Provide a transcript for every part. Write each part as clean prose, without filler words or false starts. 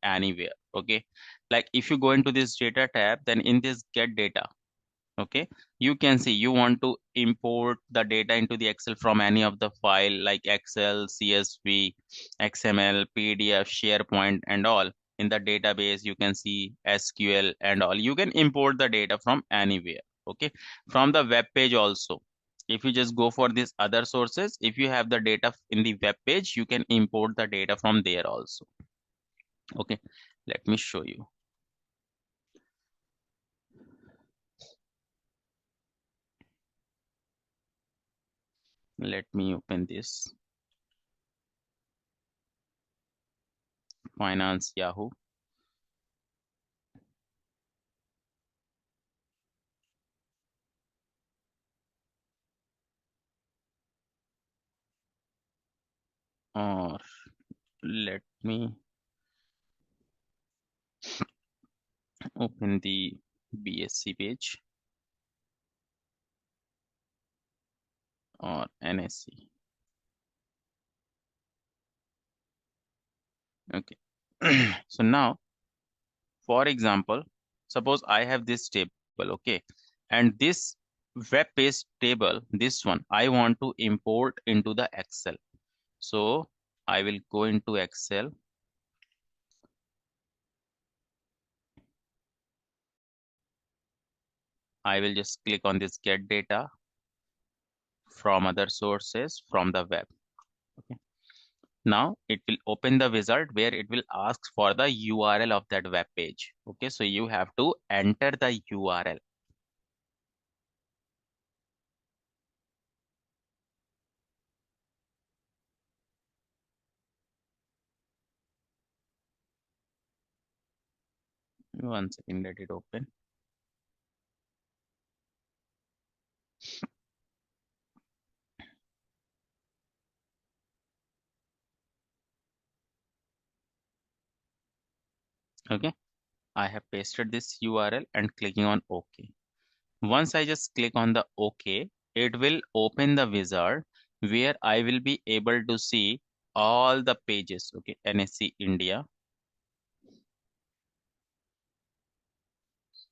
anywhere. Okay, like if you go into this data tab, then in this get data, okay, you can see you want to import the data into the Excel from any of the file like Excel, CSV, XML, PDF, SharePoint and all. In the database you can see SQL and all. You can import the data from anywhere. Okay, from the web page also. If you just go for these other sources, if you have the data in the web page, you can import the data from there also. Okay, let me show you. Let me open this Finance Yahoo. Or let me open the BSc page or NSC. Okay. So now, for example, suppose I have this table, okay, and this web page table, this one, I want to import into the Excel. So I will go into Excel. I will just click on this get data from other sources from the web. Okay. Now it will open the wizard where it will ask for the URL of that web page. Okay, so you have to enter the URL. One second, let it open. Okay, I have pasted this URL and clicking on OK. Once I just click on the OK, it will open the wizard where I will be able to see all the pages. Okay, NSC India.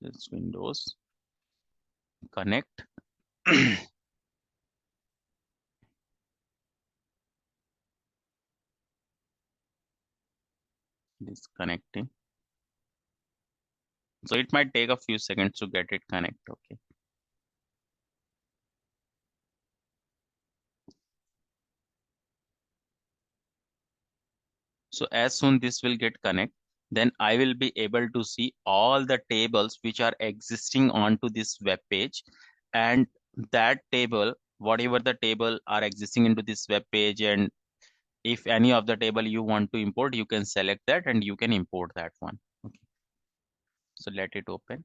This Windows connect. This connecting. So it might take a few seconds to get it connect. Okay. So as soon this will get connect, then I will be able to see all the tables which are existing onto this web page, and that table, whatever the table are existing into this web page, and if any of the table you want to import, you can select that and you can import that one. Okay. So let it open.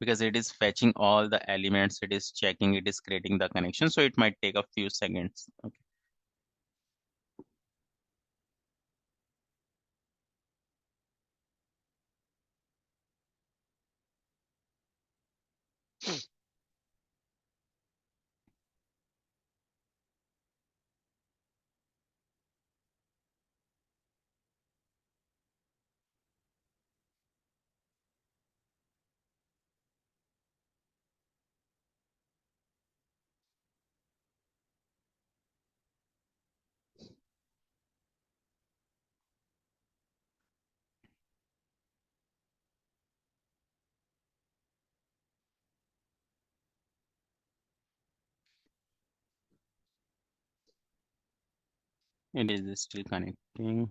Because it is fetching all the elements, it is checking, it is creating the connection. So it might take a few seconds. Okay. It is still connecting.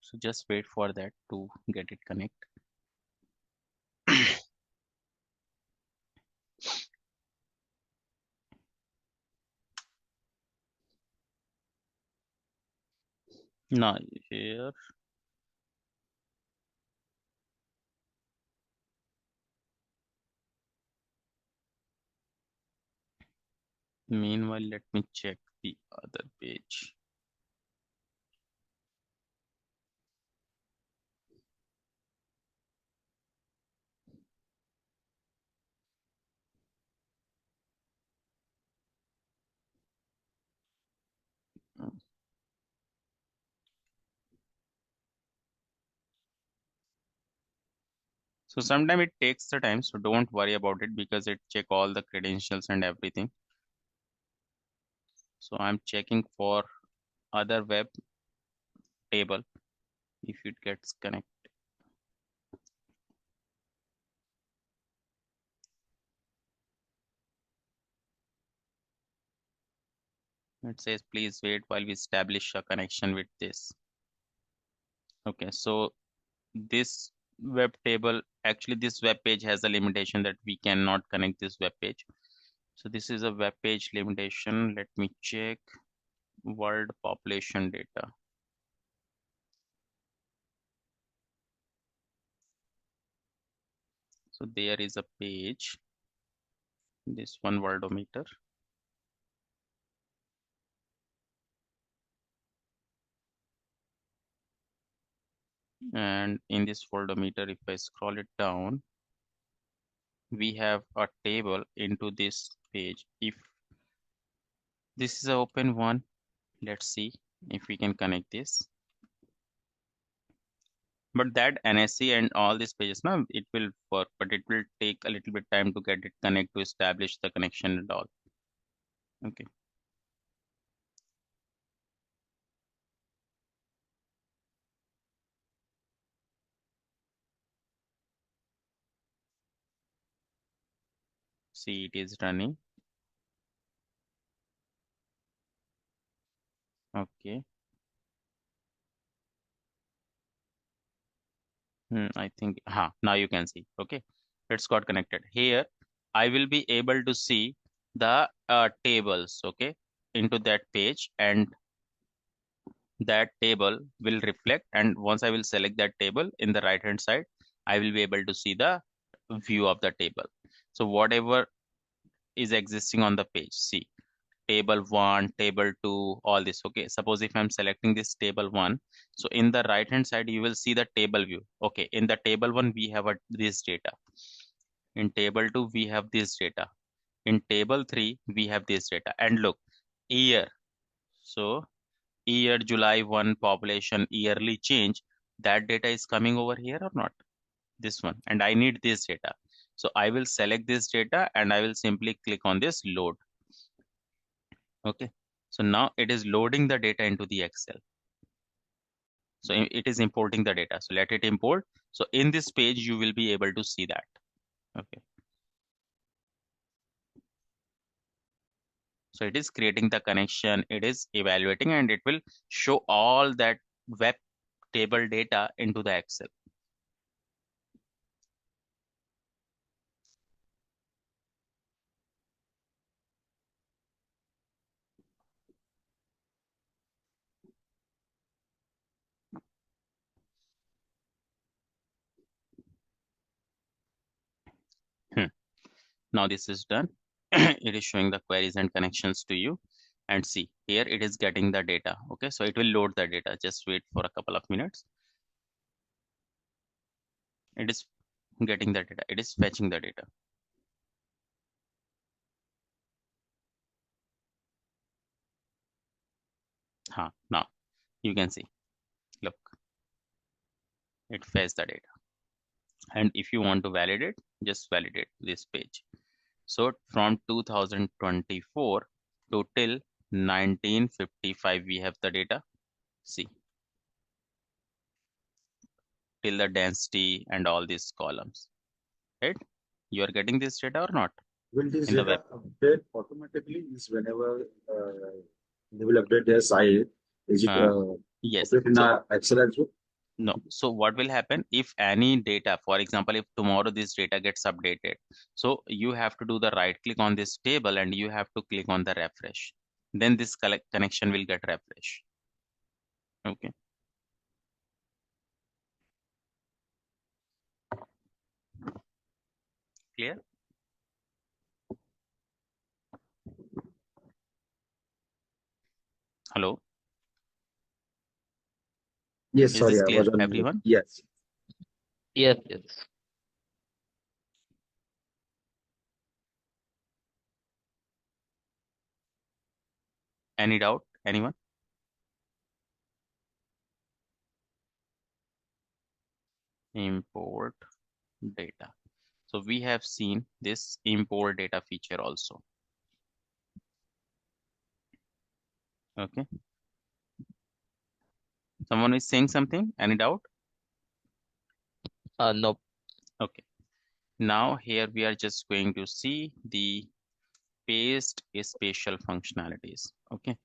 So just wait for that to get it connect. Now here, meanwhile, let me check the other page. So sometimes it takes the time, so don't worry about it because it check all the credentials and everything. So I'm checking for other web table if it gets connected. It says please wait while we establish a connection with this. Okay, so this web table, actually this web page has a limitation that we cannot connect this web page. So this is a web page limitation. Let me check world population data. So there is a page, this one worldometer. And in this worldometer, if I scroll it down, we have a table into this page. If this is an open one, let's see if we can connect this. But that NSC and all these pages, now it will work, but it will take a little bit time to get it connect to establish the connection and all. Okay. See, it is running. Okay. I think, now you can see. Okay. It's got connected. Here, I will be able to see the tables, okay, into that page, and that table will reflect. And once I will select that table in the right hand side, I will be able to see the view of the table. So whatever is existing on the page, see, table 1, table 2, all this. Okay, suppose if I'm selecting this table 1, so in the right hand side you will see the table view. Okay, in the table 1 we have this data, in table 2 we have this data, in table 3 we have this data. And look, year, so year July 1 population yearly change, that data is coming over here or not, this one, and I need this data. So I will select this data and I will simply click on this load. Okay, so now it is loading the data into the Excel. So it is importing the data. So let it import. So in this page, you will be able to see that. Okay. So it is creating the connection, it is evaluating, and it will show all that web table data into the Excel. Hmm. Now this is done. It is showing the queries and connections to you. And see, here it is getting the data. Okay, so it will load the data. Just wait for a couple of minutes. It is getting the data. It is fetching the data. Now you can see, look, it fetched the data. And if you want to validate, just validate this page. So from 2024 to till 1955, we have the data. See, till the density and all these columns, right? You are getting this data or not Will this in the web? data update automatically is whenever they will update their site? Is it Yes. update in So Excel as well? no. So what will happen if any data, for example, if tomorrow this data gets updated, so you have to do the right click on this table and you have to click on the refresh. Then this connection will get refreshed. Okay. clear? Hello, Yes, is sorry, this I clear, was on mute. everyone? Yes. Yes, yes. Any doubt, anyone? Import data. So we have seen this import data feature also. Okay. Someone is saying something? Any doubt? No. Okay. Now here we are just going to see the paste spatial functionalities. Okay.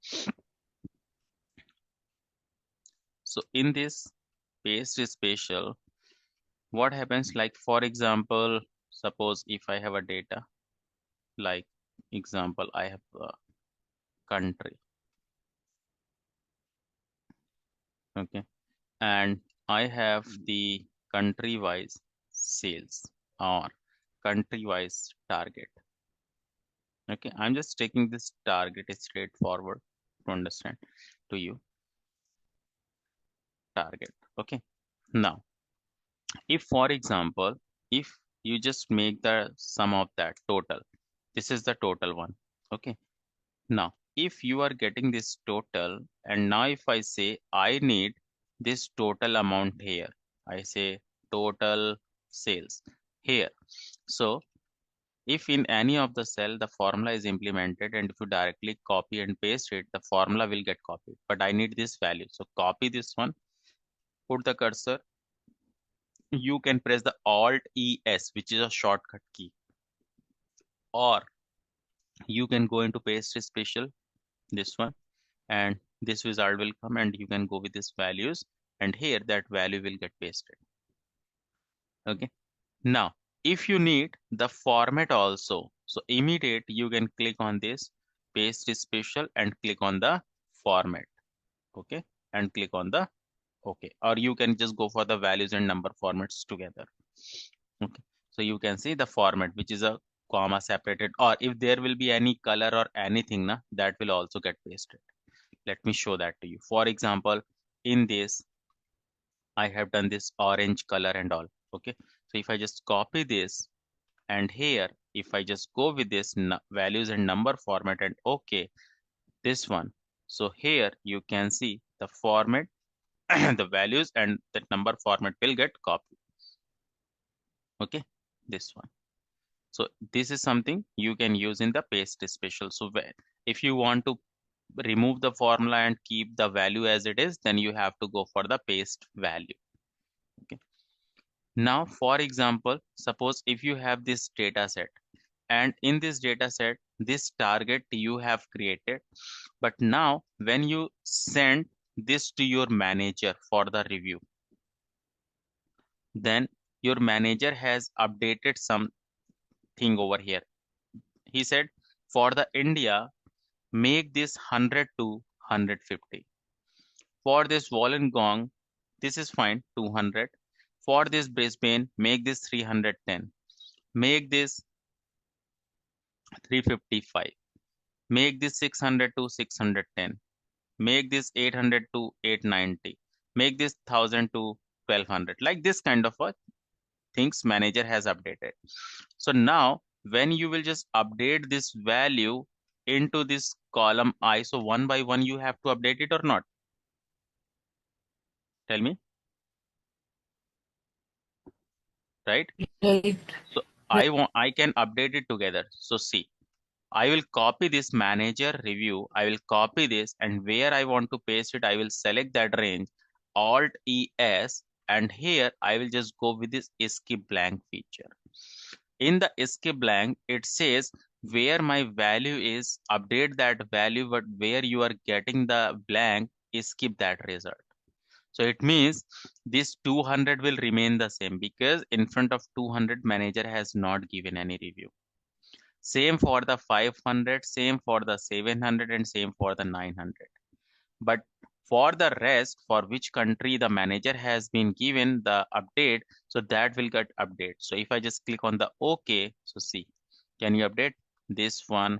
So in this paste spatial, what happens, like for example, suppose if I have a data, like example, I have a country. Okay. And I have the country wise sales or country wise target. Okay. I'm just taking this target straightforward to understand to you. Target. Okay. Now, if for example, if you just make the sum of that total, this is the total one. Okay. Now, if you are getting this total, and now if I say I need this total amount here, I say total sales here. So if in any of the cell the formula is implemented, and if you directly copy and paste it, the formula will get copied. But I need this value. So copy this one, put the cursor. You can press the Alt ES, which is a shortcut key, or you can go into paste special, this one, and this wizard will come and you can go with these values, and here that value will get pasted. Okay. Now, if you need the format also, so immediate you can click on this paste special and click on the format. Okay. And click on the okay, or you can just go for the values and number formats together. Okay. So you can see the format, which is a comma separated, or if there will be any color or anything na, that will also get pasted. Let me show that to you. For example, in this I have done this orange color and all. Okay. So if I just copy this, and here if I just go with this values and number format and okay, this one. So here you can see the format, the values and the number format will get copied. Okay. This one. So this is something you can use in the paste special. So if you want to remove the formula and keep the value as it is, then you have to go for the paste value. Okay. Now, for example, suppose if you have this data set, and in this data set, this target you have created, but now when you send this to your manager for the review, then your manager has updated something over here. He said, for the India, make this 100 to 150. For this Wollongong, this is fine, 200. For this Brisbane, make this 310. Make this 355. Make this 600 to 610. Make this 800 to 890. Make this 1000 to 1200. Like this kind of a things manager has updated. So now when you will just update this value into this column I, so one by one you have to update it or not? Tell me, right? Right. So I can update it together. So see, I will copy this manager review. I will copy this, and where I want to paste it, I will select that range, Alt ES, and here I will just go with this skip blank feature. In the skip blank, it says where my value is, update that value, but where you are getting the blank, skip that result. So it means this 200 will remain the same because in front of 200 manager has not given any review. Same for the 500, same for the 700, and same for the 900. But For the rest, for which country the manager has been given the update, so that will get update. So if I just click on the OK, so see, can you update this one,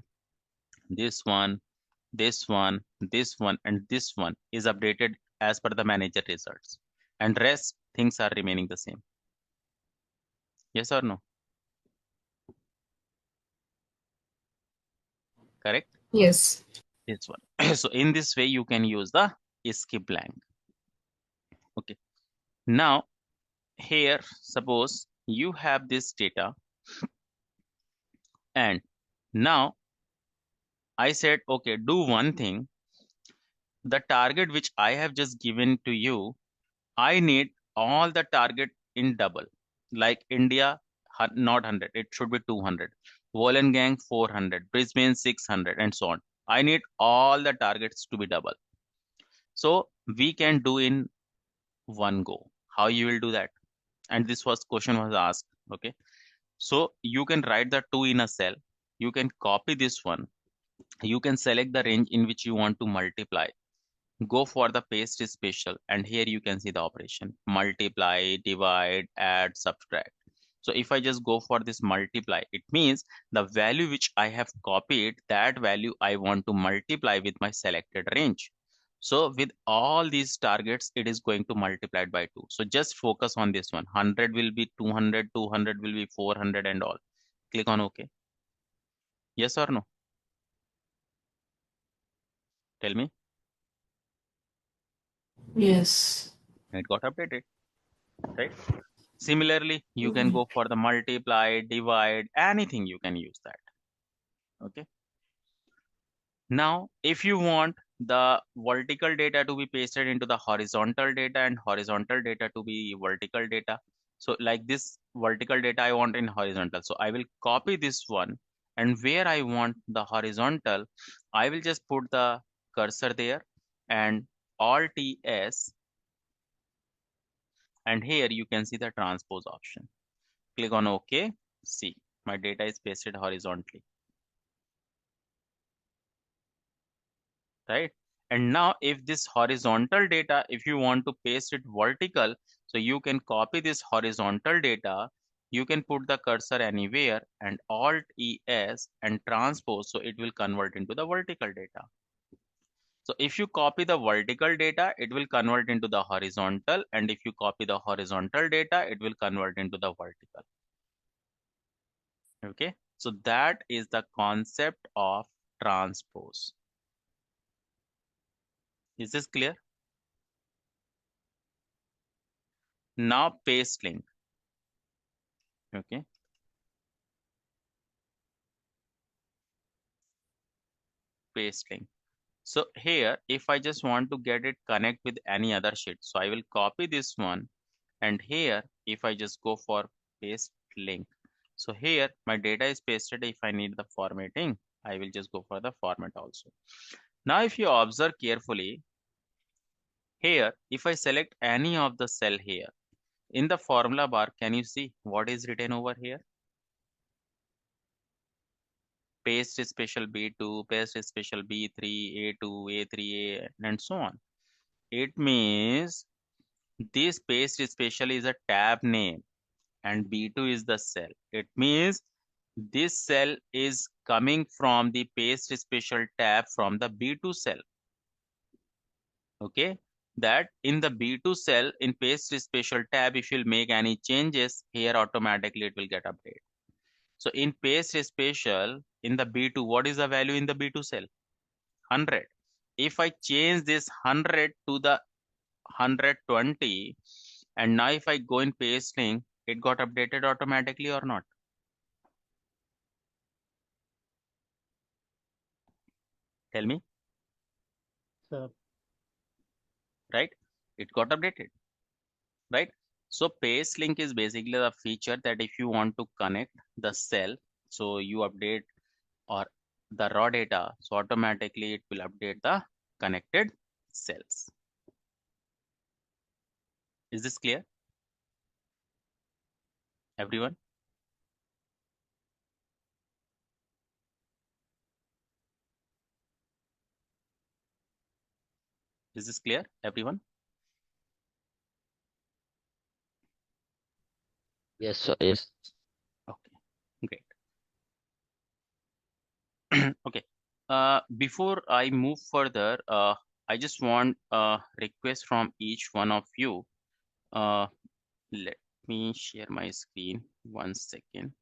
this one, this one, this one, and this one is updated as per the manager results, and rest things are remaining the same. Yes or no? Correct? Yes. This one. So in this way, you can use the skip blank. Okay. Now, here, suppose you have this data, and now I said, okay, do one thing. The target which I have just given to you, I need all the target in double. Like India, not 100, it should be 200. Wollongong 400, Brisbane 600, and so on. I need all the targets to be double. So we can do in one go. How you will do that? And this was question was asked. Okay. So you can write the two in a cell. You can copy this one. You can select the range in which you want to multiply. Go for the paste special, and here you can see the operation: multiply, divide, add, subtract. So if I just go for this multiply, it means the value which I have copied, that value I want to multiply with my selected range. So with all these targets, it is going to multiply by 2. So just focus on this one. 100 will be 200, 200 will be 400, and all. Click on OK. Yes or no? Tell me. Yes. It got updated, right? Similarly, you can go for the multiply, divide, anything you can use that. Okay. Now, if you want the vertical data to be pasted into the horizontal data and horizontal data to be vertical data. So like this vertical data I want in horizontal. So I will copy this one, and where I want the horizontal, I will just put the cursor there and Alt S, and here you can see the transpose option. Click on OK. See, my data is pasted horizontally, right? And now if this horizontal data, if you want to paste it vertical, so you can copy this horizontal data, you can put the cursor anywhere and Alt ES and transpose, so it will convert into the vertical data. So if you copy the vertical data, it will convert into the horizontal, and if you copy the horizontal data, it will convert into the vertical. Okay, so that is the concept of transpose. Is this clear? Now paste link. Okay. Paste link. So here, if I just want to get it connect with any other sheet, so I will copy this one, and here, if I just go for paste link, so here my data is pasted. If I need the formatting, I will just go for the format also. Now, if you observe carefully, here, if I select any of the cell here, in the formula bar, can you see what is written over here? Paste special B2, paste special B3, A2, A3, and so on. It means this paste special is a tab name and B2 is the cell. It means this cell is coming from the paste special tab from the B2 cell. Okay, that in the B2 cell in paste special tab, if you'll make any changes here, automatically it will get updated. So in paste special in the B2, what is the value in the B2 cell? 100. If I change this 100 to the 120, and now if I go in paste link, it got updated automatically or not? Tell me. Sir. Right? It got updated, right? So paste link is basically the feature that if you want to connect the cell, so you update or the raw data, so automatically it will update the connected cells. Is this clear, everyone? Is this clear, everyone? Yes, sir. Yes. Okay, great. Okay. Before I move further, I just want a request from each one of you. Let me share my screen 1 second.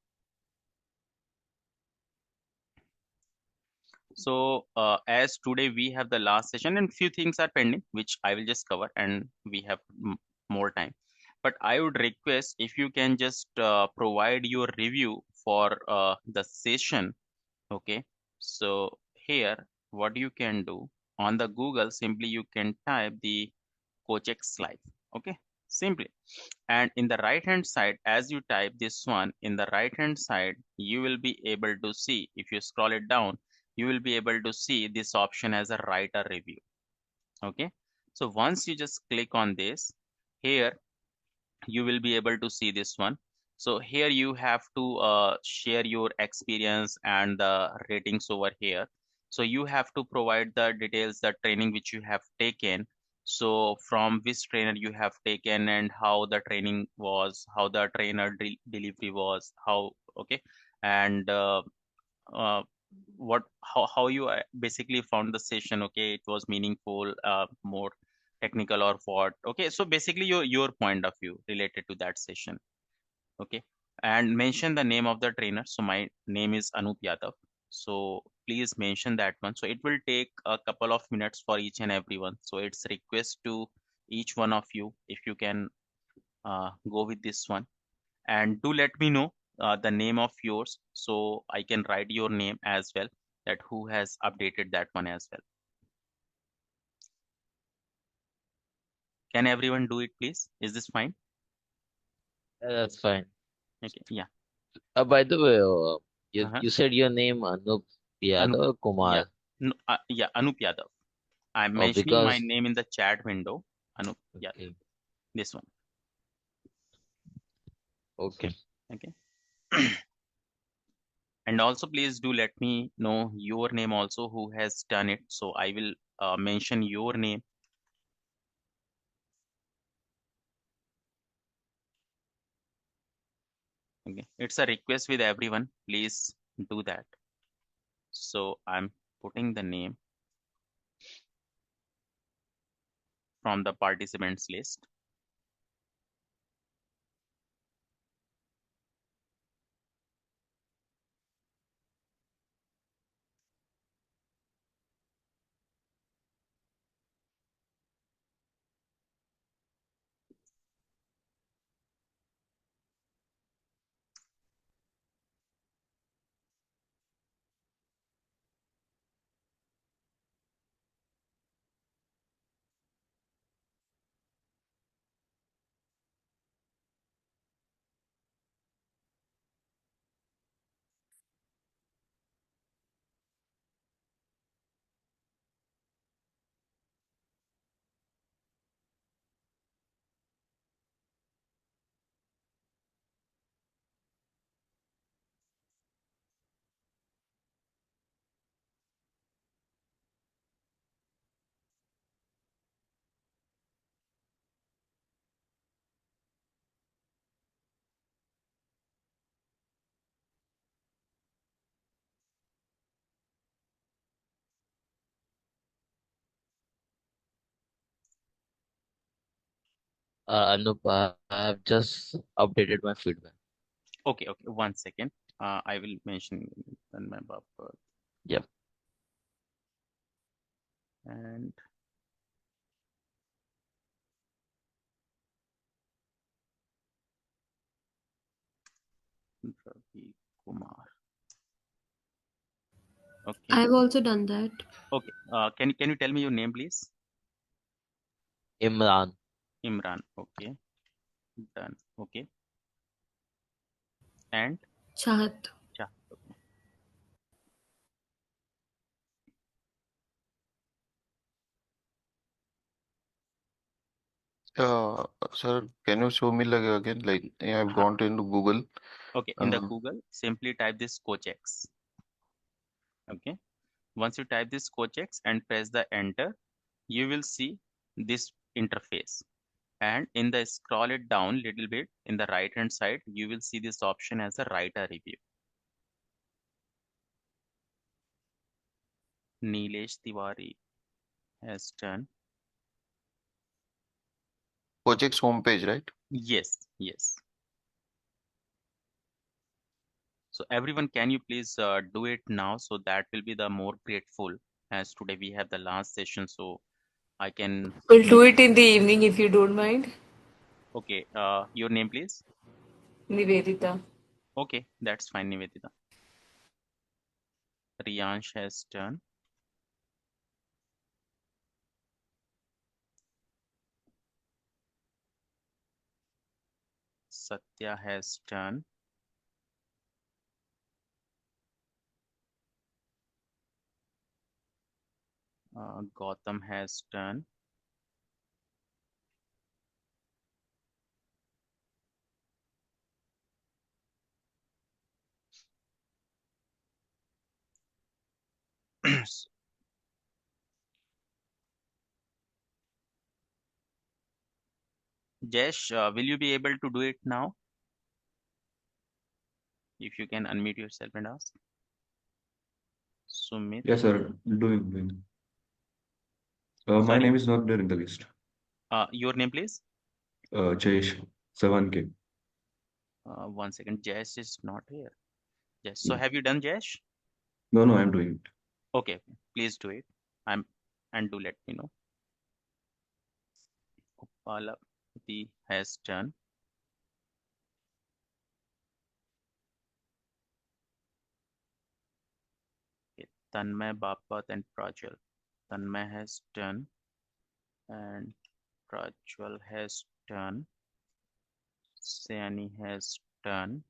So as today we have the last session and few things are pending, which I will just cover, and we have more time. But I would request if you can just provide your review for the session. Okay. So here, what you can do on the Google, simply you can type the Cochex Live. Okay. Simply. And in the right hand side, as you type this one, in the right hand side, you will be able to see, if you scroll it down, you will be able to see this option as a write a review. Okay. So once you just click on this, here you will be able to see this one. So here you have to share your experience and the ratings over here. So you have to provide the details, the training which you have taken. So from which trainer you have taken and how the training was, how the trainer delivery was, how, okay. And uh, how you basically found the session. Okay, it was meaningful, more technical or what. Okay, so basically your point of view related to that session. Okay, and mention the name of the trainer. So my name is Anup Yadav, so please mention that one. So it will take a couple of minutes for each and every one, so it's request to each one of you if you can go with this one. And do let me know the name of yours so I can write your name as well, that who has updated that one as well. Can everyone do it, please? Is this fine? That's fine. Okay, yeah. By the way, Uh-huh. you said your name Anup Anup, Yadav or yeah. Kumar? No, yeah, Anup Yadav. I'm Oh, mentioning my because name in the chat window. Anup Yadav. okay, This one. okay. Okay. And also please do let me know your name also, who has done it. So I will mention your name. Okay. It's a request with everyone. Please do that. So I'm putting the name from the participants list. Anup, I've just updated my feedback. Okay, okay, 1 second. I will mention in my buffer. Yep. And Ravi Kumar. Okay. I've also done that. Okay. Can you tell me your name, please? Imran. Imran. Okay. Done. Okay. And Chahat. Chahat. Okay. Sir, can you show me like again? Like I've Uh-huh. gone into Google. Okay. In the Google, simply type this Cochex. Okay. Once you type this Cochex and press the enter, you will see this interface. And in the scroll it down little bit in the right hand side, you will see this option as a write a review. Nilesh Tiwari has done. Project's homepage, right? Yes, yes. So everyone, can you please do it now? So that will be the more grateful, as today we have the last session. So I can. We'll do it in the evening if you don't mind. Okay. Your name, please. Nivedita. Okay, that's fine, Nivedita. Riyansh has done. Satya has done. Gautam has done. Jesh, will you be able to do it now? If you can unmute yourself and ask. Sumit. Yes, sir. Doing. My Sorry? name is not there in the list. Your name, please. Jayesh Savanke. 1 second. Jesh is not here. Yes. So have you done Jesh? No, I'm doing it. Okay, please do it. And do let me know. Upalapati has done. Okay. Tanmay Bapat and Prajwal. Tanmay has done and Prajwal has done. Sayani has done.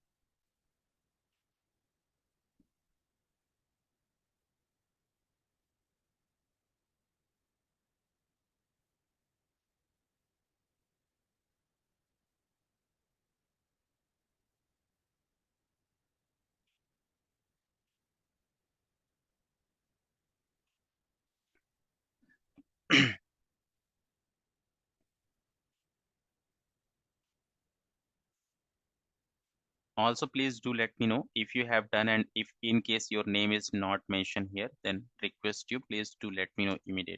Also, please do let me know if you have done, and if in case your name is not mentioned here, then request you please do let me know immediately.